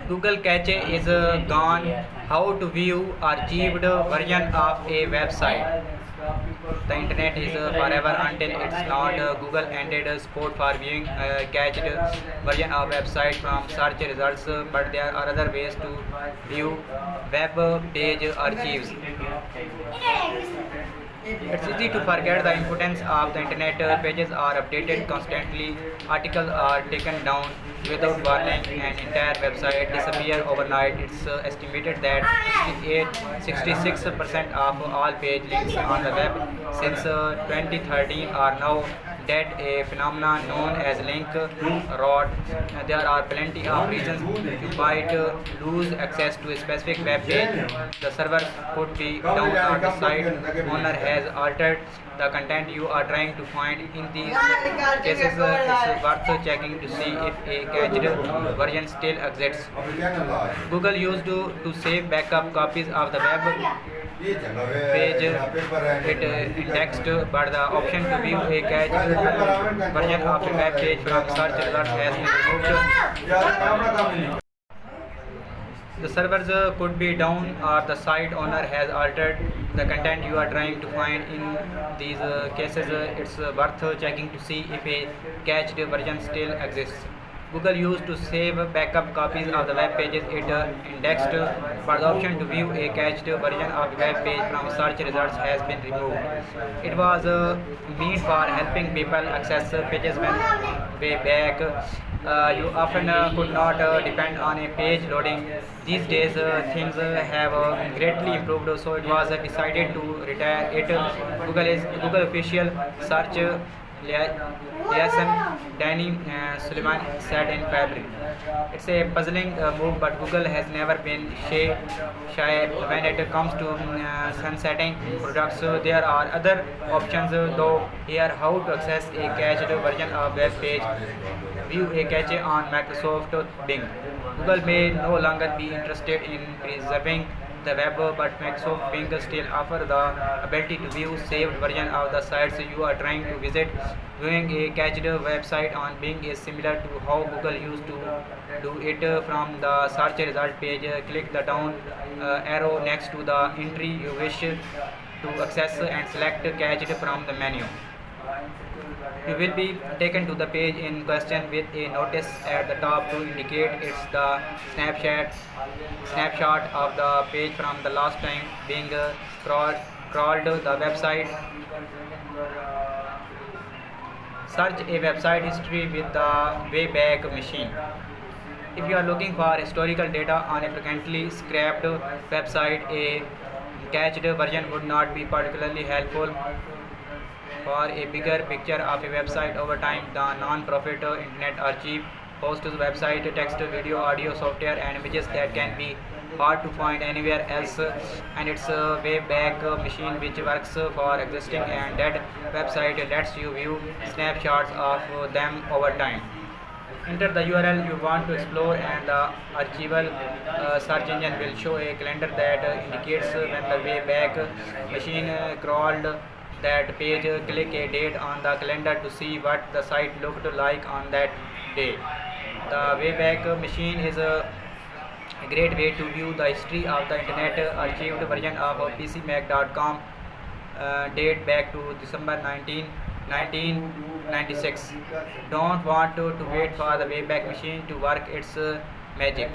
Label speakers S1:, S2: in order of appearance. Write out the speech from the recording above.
S1: Google Cache is gone. How to view archived version of a website. The internet is forever until it's not. Google ended code for viewing cached version of website from search results, but there are other ways to view web page archives. It's easy to forget the importance of the internet. Pages are updated constantly, articles are taken down without warning, and entire website disappear overnight. It's estimated that 66% of all page links on the web since 2013 are now dead, a phenomenon known as link rot. There are plenty of reasons you might lose access to a specific web page. The server could be down or the site owner has altered the content you are trying to find. In these cases, it's worth checking to see if a cached version still exists. Google used to save backup copies of the web page it indexed, but the option to view a cached version of a web page from search results has been removed. The servers could be down or the site owner has altered the content you are trying to find. In these cases, it's worth checking to see if a cached version still exists. Google used to save backup copies of the web pages it indexed, but the option to view a cached version of the web page from search results has been removed. It was meant for helping people access pages way back. You often could not depend on a page loading. These days, things have greatly improved, so it was decided to retire it. Google official search liaison Danny Sullivan said in February. It's a puzzling move, but Google has never been shy when it comes to sunsetting products. There are other options, though. Here, how to access a cached version of web page. View a cache on Microsoft Bing. Google may no longer be interested in preserving the web, but Microsoft Bing still offers the ability to view saved version of the sites you are trying to visit. Viewing a cached website on Bing is similar to how Google used to do it from the search result page. Click the down arrow next to the entry you wish to access and select cached from the menu. You will be taken to the page in question with a notice at the top to indicate it's the snapshot of the page from the last time being crawled the website. Search a website history with the Wayback Machine. If you are looking for historical data on a frequently scrapped website, a cached version would not be particularly helpful. For a bigger picture of a website over time, the non-profit Internet Archive hosts website text, video, audio, software, and images that can be hard to find anywhere else, and its Wayback Machine, which works for existing and dead website, lets you view snapshots of them over time. Enter the URL you want to explore, and the archival search engine will show a calendar that indicates when the Wayback Machine crawled that page. Click a date on the calendar to see what the site looked like on that day. The Wayback Machine is a great way to view the history of the internet. Archived version of PCMac.com date back to December 1996. Don't want to wait for the Wayback Machine to work its magic.